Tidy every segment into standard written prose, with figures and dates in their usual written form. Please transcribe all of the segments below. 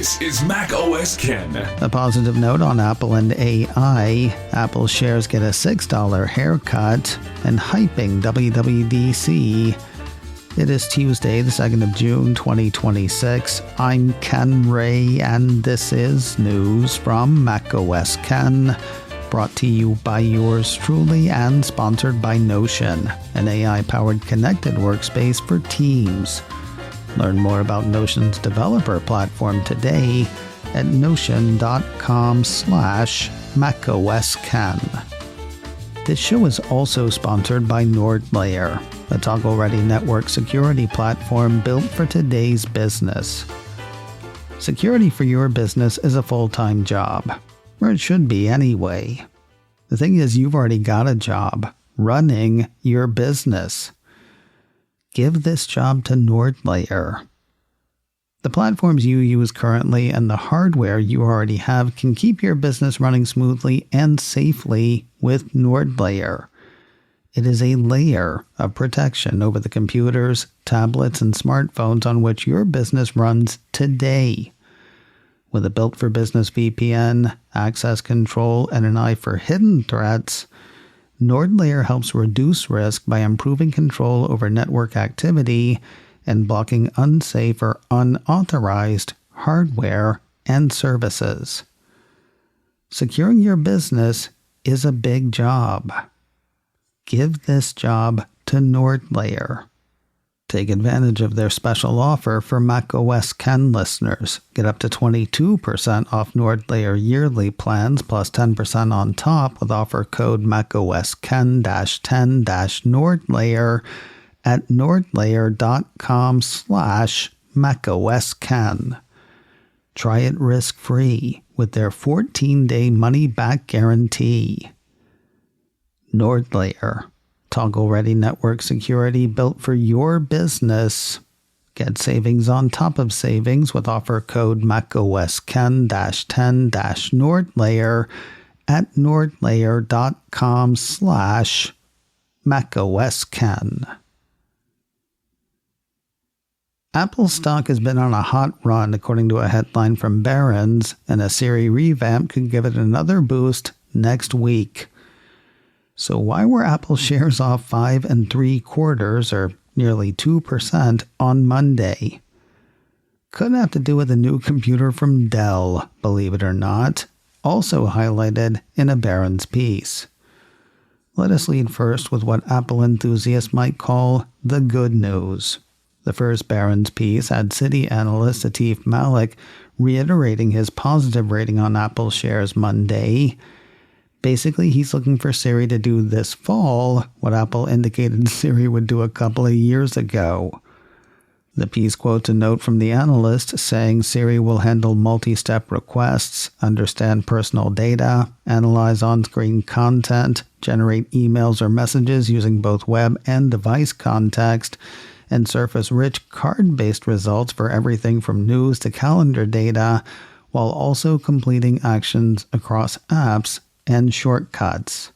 This is macOS Ken. A positive note on Apple and AI. Apple shares get a $6 haircut, and hyping WWDC. It is Tuesday, the 2nd of June, 2026. I'm Ken Ray, and this is news from macOS Ken. Brought to you by yours truly and sponsored by Notion, an AI-powered connected workspace for teams. Learn more about Notion's developer platform today at notion.com/macOSKen. This show is also sponsored by NordLayer, a toggle-ready network security platform built for today's business. Security for your business is a full-time job, or it should be anyway. The thing is, you've already got a job running your business. Give this job to NordLayer. The platforms you use currently and the hardware you already have can keep your business running smoothly and safely with NordLayer. It is a layer of protection over the computers, tablets, and smartphones on which your business runs today. With a built-for-business VPN, access control, and an eye for hidden threats, NordLayer helps reduce risk by improving control over network activity and blocking unsafe or unauthorized hardware and services. Securing your business is a big job. Give this job to NordLayer. Take advantage of their special offer for macOS Ken listeners. Get up to 22% off NordLayer yearly plans plus 10% on top with offer code macOSKen-10-NordLayer at nordlayer.com/macOSKen. Try it risk-free with their 14-day money-back guarantee. NordLayer. Toggle-ready network security built for your business. Get savings on top of savings with offer code macOSKen-10-NordLayer at nordlayer.com/macOSKen. Apple stock has been on a hot run, according to a headline from Barron's, and a Siri revamp could give it another boost next week. So why were Apple shares off 5 3/4 or nearly 2% on Monday? Could have to do with a new computer from Dell, believe it or not, also highlighted in a Barron's piece. Let us lead first with what Apple enthusiasts might call the good news. The first Barron's piece had Citi analyst Atif Malik reiterating his positive rating on Apple shares Monday. Basically, he's looking for Siri to do this fall what Apple indicated Siri would do a couple of years ago. The piece quotes a note from the analyst saying Siri will handle multi-step requests, understand personal data, analyze on-screen content, generate emails or messages using both web and device context, and surface rich card-based results for everything from news to calendar data, while also completing actions across apps and shortcuts.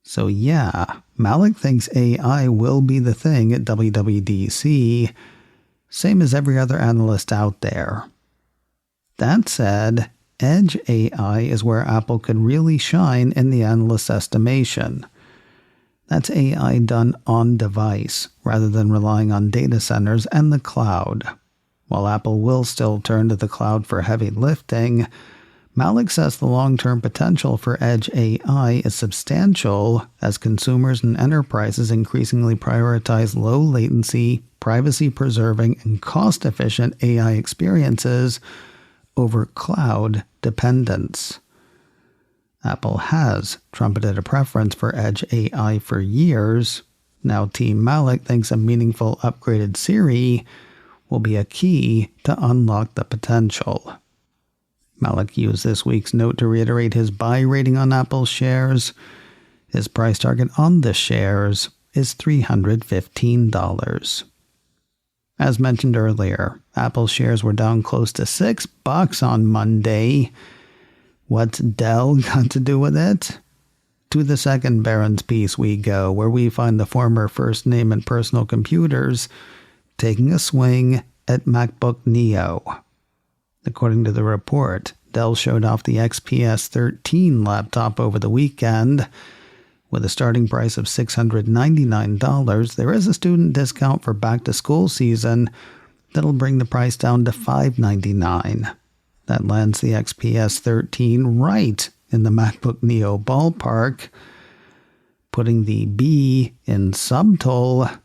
So yeah, Malik thinks AI will be the thing at WWDC, same as every other analyst out there. That said, Edge AI is where Apple could really shine in the analyst's estimation. That's AI done on device, rather than relying on data centers and the cloud. While Apple will still turn to the cloud for heavy lifting, Malik says the long-term potential for Edge AI is substantial as consumers and enterprises increasingly prioritize low-latency, privacy-preserving, and cost-efficient AI experiences over cloud dependence. Apple has trumpeted a preference for Edge AI for years. Now Team Malik thinks a meaningful upgraded Siri will be a key to unlock the potential. Malik used this week's note to reiterate his buy rating on Apple shares. His price target on the shares is $315. As mentioned earlier, Apple shares were down close to $6 on Monday. What's Dell got to do with it? To the second Barron's piece we go, where we find the former first name and personal computers taking a swing at MacBook Neo. According to the report, Dell showed off the XPS 13 laptop over the weekend. With a starting price of $699, there is a student discount for back-to-school season that'll bring the price down to $599. That lands the XPS 13 right in the MacBook Neo ballpark, putting the B in subtotal.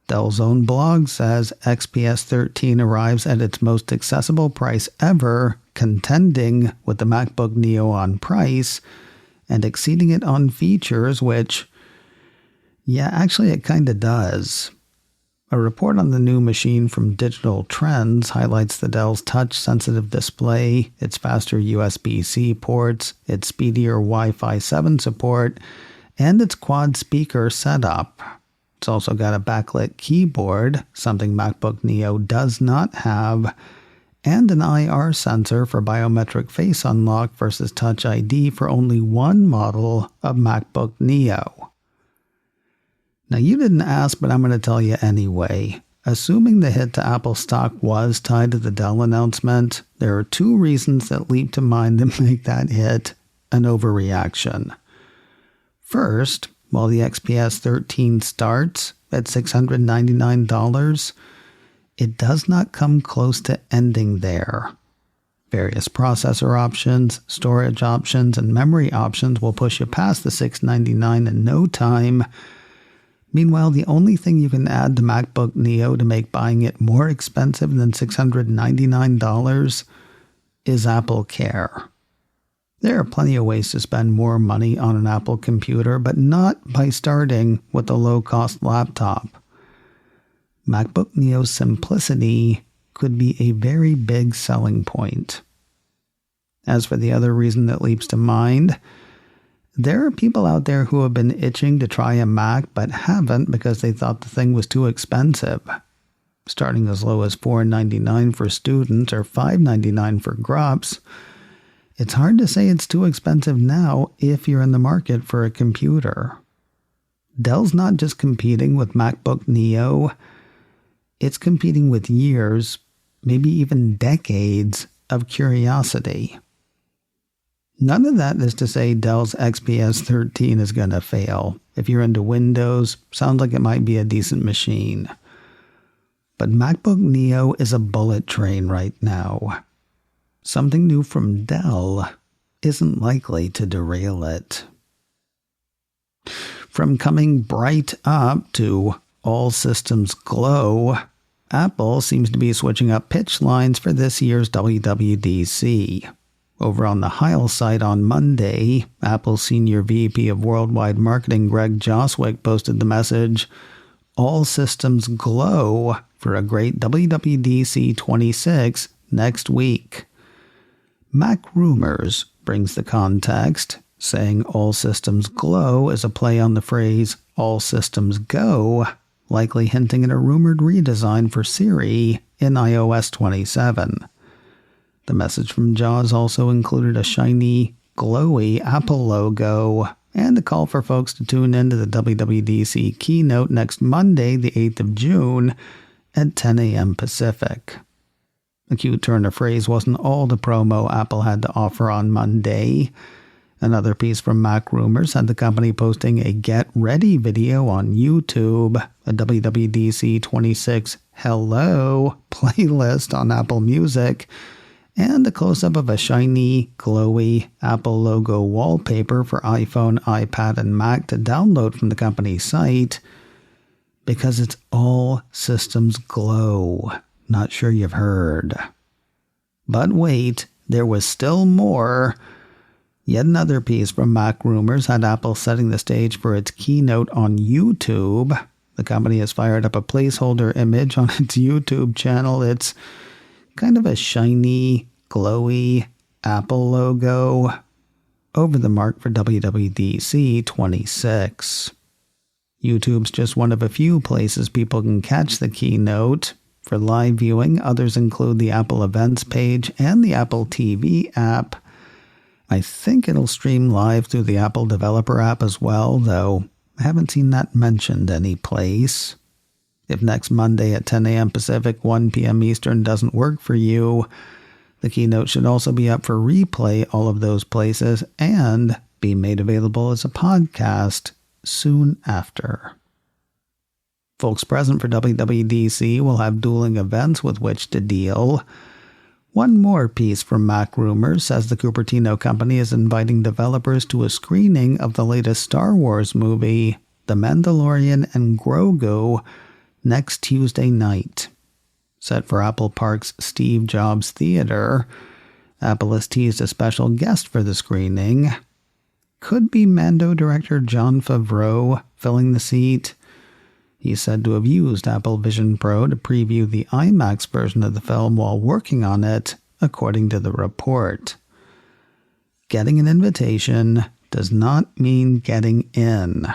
Dell's own blog says XPS 13 arrives at its most accessible price ever, contending with the MacBook Neo on price and exceeding it on features, which, yeah, actually it kind of does. A report on the new machine from Digital Trends highlights the Dell's touch-sensitive display, its faster USB-C ports, its speedier Wi-Fi 7 support, and its quad-speaker setup. It's also got a backlit keyboard, something MacBook Neo does not have, and an IR sensor for biometric face unlock versus Touch ID for only one model of MacBook Neo. Now, you didn't ask, but I'm going to tell you anyway. Assuming the hit to Apple stock was tied to the Dell announcement, there are two reasons that leap to mind that make that hit an overreaction. First, while the XPS 13 starts at $699, it does not come close to ending there. Various processor options, storage options, and memory options will push you past the $699 in no time. Meanwhile, the only thing you can add to MacBook Neo to make buying it more expensive than $699 is Apple Care. There are plenty of ways to spend more money on an Apple computer, but not by starting with a low-cost laptop. MacBook Neo's simplicity could be a very big selling point. As for the other reason that leaps to mind, there are people out there who have been itching to try a Mac but haven't because they thought the thing was too expensive. Starting as low as $499 for students or $599 for grups, it's hard to say it's too expensive now if you're in the market for a computer. Dell's not just competing with MacBook Neo, it's competing with years, maybe even decades, of curiosity. None of that is to say Dell's XPS 13 is going to fail. If you're into Windows, sounds like it might be a decent machine. But MacBook Neo is a bullet train right now. Something new from Dell isn't likely to derail it. From coming bright up to all systems glow, Apple seems to be switching up pitch lines for this year's WWDC. Over on the Heil site on Monday, Apple's Senior VP of Worldwide Marketing Greg Joswick posted the message, "All systems glow for a great WWDC26 next week." Mac Rumors brings the context, saying all systems glow is a play on the phrase all systems go, likely hinting at a rumored redesign for Siri in iOS 27. The message from Jaws also included a shiny, glowy Apple logo and a call for folks to tune into the WWDC keynote next Monday, the 8th of June, at 10 a.m. Pacific. A cute turn of phrase wasn't all the promo Apple had to offer on Monday. Another piece from Mac Rumors had the company posting a Get Ready video on YouTube, a WWDC26 Hello playlist on Apple Music, and a close-up of a shiny, glowy Apple logo wallpaper for iPhone, iPad, and Mac to download from the company's site, because it's all systems glow. Not sure you've heard. But wait, there was still more. Yet another piece from Mac Rumors had Apple setting the stage for its keynote on YouTube. The company has fired up a placeholder image on its YouTube channel. It's kind of a shiny, glowy Apple logo over the mark for WWDC 26. YouTube's just one of a few places people can catch the keynote. For live viewing, others include the Apple Events page and the Apple TV app. I think it'll stream live through the Apple Developer app as well, though I haven't seen that mentioned anyplace. If next Monday at 10 a.m. Pacific, 1 p.m. Eastern doesn't work for you, The keynote should also be up for replay all of those places and be made available as a podcast soon after. Folks present for WWDC will have dueling events with which to deal. One more piece from Mac Rumors says the Cupertino company is inviting developers to a screening of the latest Star Wars movie, The Mandalorian and Grogu, next Tuesday night. Set for Apple Park's Steve Jobs Theater, Apple has teased a special guest for the screening. Could be Mando director Jon Favreau filling the seat. He's said to have used Apple Vision Pro to preview the IMAX version of the film while working on it, according to the report. Getting an invitation does not mean getting in.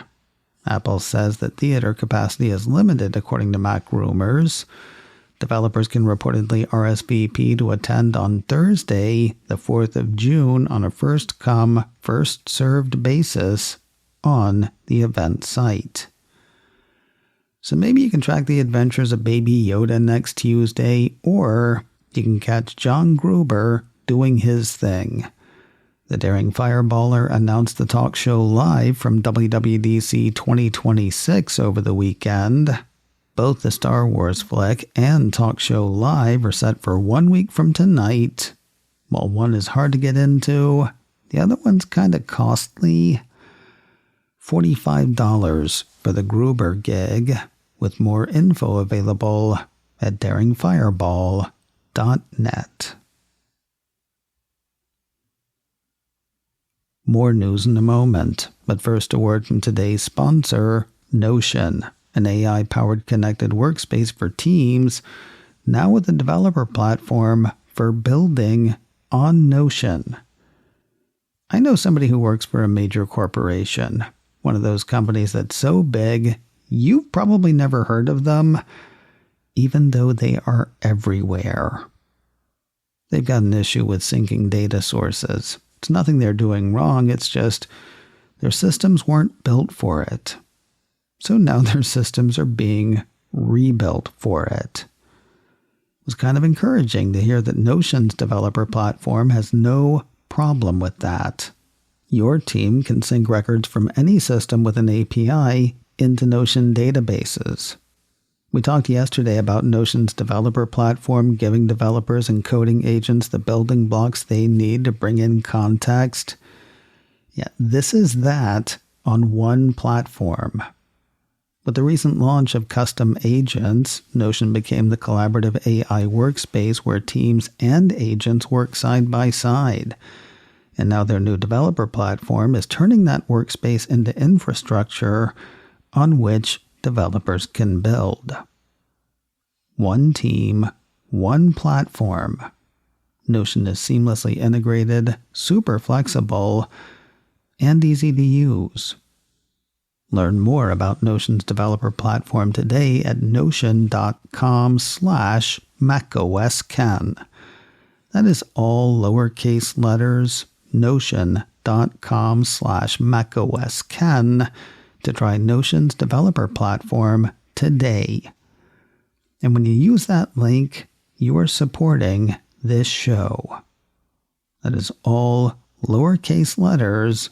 Apple says that theater capacity is limited, according to Mac Rumors. Developers can reportedly RSVP to attend on Thursday, the 4th of June, on a first-come, first-served basis on the event site. So maybe you can track the adventures of Baby Yoda next Tuesday, or you can catch John Gruber doing his thing. The daring fireballer announced the talk show live from WWDC 2026 over the weekend. Both the Star Wars flick and talk show live are set for 1 week from tonight. While one is hard to get into, the other one's kind of costly. $45 for the Gruber gig, with more info available at daringfireball.net. More news in a moment, but first a word from today's sponsor, Notion, an AI-powered connected workspace for teams, now with a developer platform for building on Notion. I know somebody who works for a major corporation, one of those companies that's so big, you've probably never heard of them, even though they are everywhere. They've got an issue with syncing data sources. It's nothing they're doing wrong, it's just their systems weren't built for it. So now their systems are being rebuilt for it. It was kind of encouraging to hear that Notion's developer platform has no problem with that. Your team can sync records from any system with an API into Notion databases. We talked yesterday about Notion's developer platform giving developers and coding agents the building blocks they need to bring in context. Yeah, this is that on one platform. With the recent launch of custom agents, Notion became the collaborative AI workspace where teams and agents work side by side. And now their new developer platform is turning that workspace into infrastructure on which developers can build. One team, one platform. Notion is seamlessly integrated, super flexible, and easy to use. Learn more about Notion's developer platform today at notion.com/macOSken. That is all lowercase letters, notion.com/macOSken to try Notion's developer platform today. And when you use that link, you are supporting this show. That is all lowercase letters,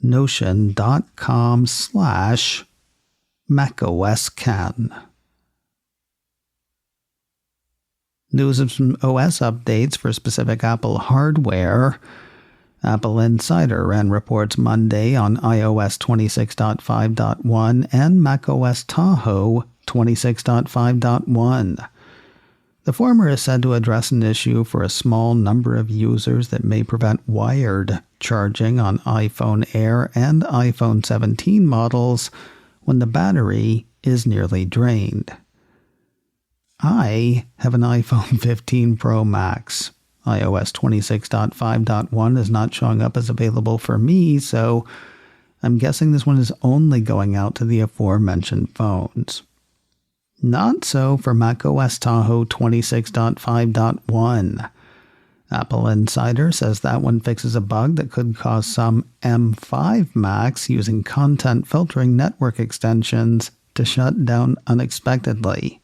notion.com/macOSken. News of some OS updates for specific Apple hardware. Apple Insider ran reports Monday on iOS 26.5.1 and macOS Tahoe 26.5.1. The former is said to address an issue for a small number of users that may prevent wired charging on iPhone Air and iPhone 17 models when the battery is nearly drained. I have an iPhone 15 Pro Max. iOS 26.5.1 is not showing up as available for me, so I'm guessing this one is only going out to the aforementioned phones. Not so for macOS Tahoe 26.5.1. Apple Insider says that one fixes a bug that could cause some M5 Macs using content filtering network extensions to shut down unexpectedly.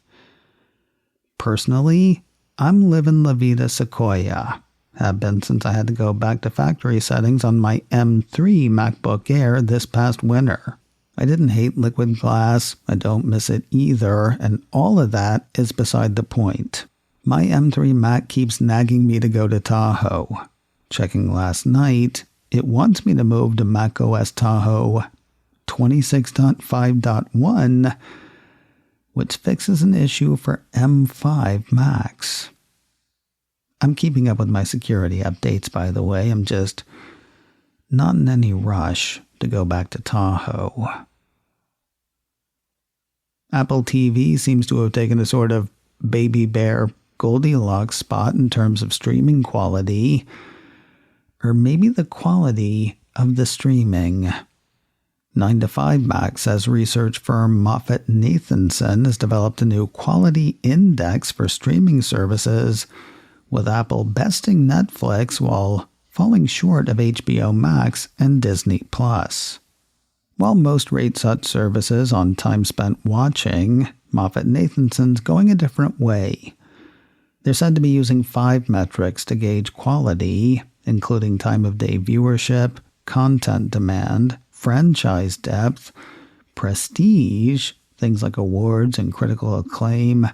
Personally, I'm living La Vida Sequoia. Have been since I had to go back to factory settings on my M3 MacBook Air this past winter. I didn't hate liquid glass, I don't miss it either, and all of that is beside the point. My M3 Mac keeps nagging me to go to Tahoe. Checking last night, it wants me to move to macOS Tahoe 26.5.1, which fixes an issue for M5 Macs. I'm keeping up with my security updates, by the way. I'm just not in any rush to go back to Tahoe. Apple TV seems to have taken a sort of baby bear Goldilocks spot in terms of streaming quality, or maybe the quality of the streaming. 9to5Mac says research firm MoffettNathanson has developed a new quality index for streaming services, with Apple besting Netflix while falling short of HBO Max and Disney+. While most rate such services on time spent watching, MoffettNathanson's going a different way. They're said to be using 5 metrics to gauge quality, including time of day viewership, content demand, franchise depth, prestige, things like awards and critical acclaim,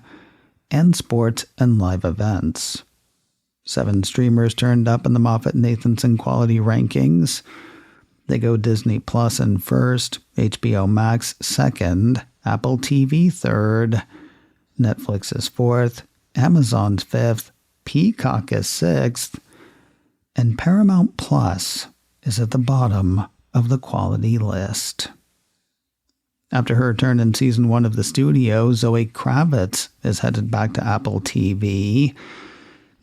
and sports and live events. 7 streamers turned up in the MoffettNathanson quality rankings. They go Disney Plus in first, HBO Max second, Apple TV third, Netflix is fourth, Amazon's fifth, Peacock is sixth, and Paramount Plus is at the bottom of the quality list. After her turn in season 1 of The Studio, Zoe Kravitz is headed back to Apple TV.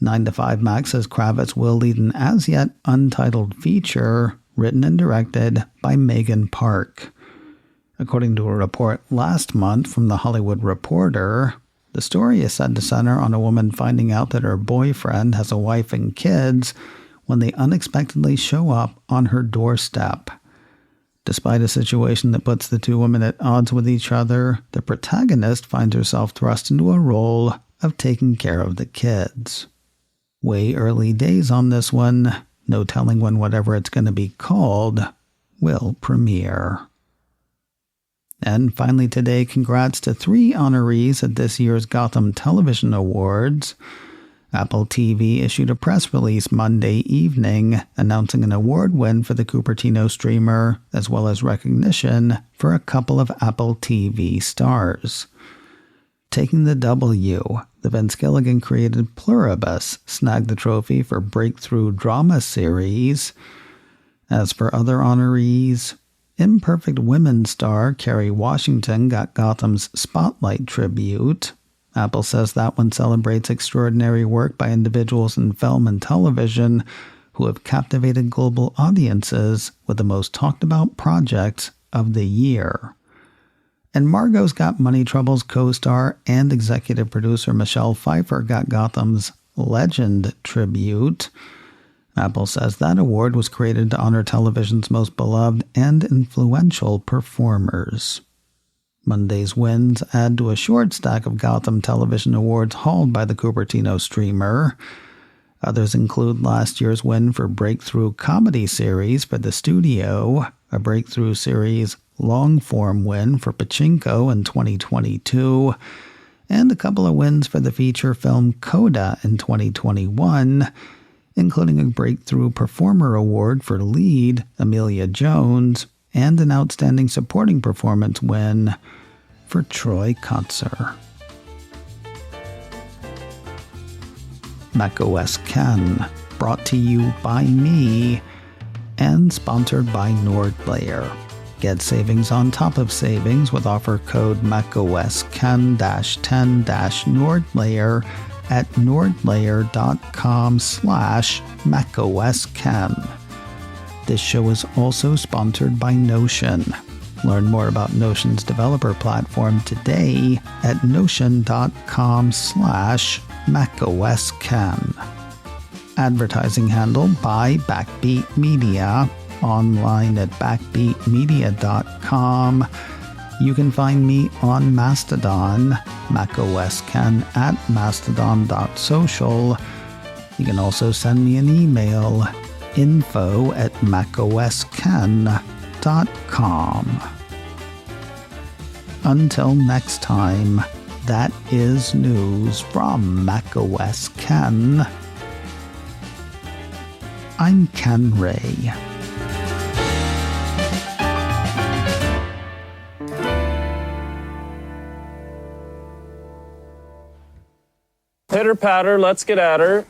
9to5Mac says Kravitz will lead an as-yet untitled feature written and directed by Megan Park. According to a report last month from The Hollywood Reporter, the story is said to center on a woman finding out that her boyfriend has a wife and kids when they unexpectedly show up on her doorstep. Despite a situation that puts the two women at odds with each other, the protagonist finds herself thrust into a role of taking care of the kids. Way early days on this one, no telling when whatever it's going to be called will premiere. And finally today, congrats to 3 honorees at this year's Gotham Television Awards. Apple TV issued a press release Monday evening announcing an award win for the Cupertino streamer, as well as recognition for a couple of Apple TV stars. Taking the W, the Vince Gilligan-created Pluribus snagged the trophy for Breakthrough Drama Series. As for other honorees, Imperfect Women star Kerry Washington got Gotham's Spotlight tribute. Apple says that one celebrates extraordinary work by individuals in film and television who have captivated global audiences with the most talked about projects of the year. And Margot's Got Money Troubles co-star and executive producer Michelle Pfeiffer got Gotham's Legend tribute. Apple says that award was created to honor television's most beloved and influential performers. Monday's wins add to a short stack of Gotham Television Awards hauled by the Cupertino streamer. Others include last year's win for Breakthrough Comedy Series for The Studio, a Breakthrough Series long-form win for Pachinko in 2022, and a couple of wins for the feature film Coda in 2021, including a Breakthrough Performer Award for lead Amelia Jones and an Outstanding Supporting Performance win for Troy Kotsur. macOS Ken, brought to you by me and sponsored by NordLayer. Get savings on top of savings with offer code macOSken-10-NordLayer at nordlayer.com/macOSken. This show is also sponsored by Notion. Learn more about Notion's developer platform today at notion.com/macOSken. Advertising handled by Backbeat Media, online at backbeatmedia.com, You can find me on Mastodon, macOS Ken at mastodon.social. You can also send me an email, info@macosken.com. Until next time, that is news from macOS Ken. I'm Ken Ray. Pitter patter, let's get at her.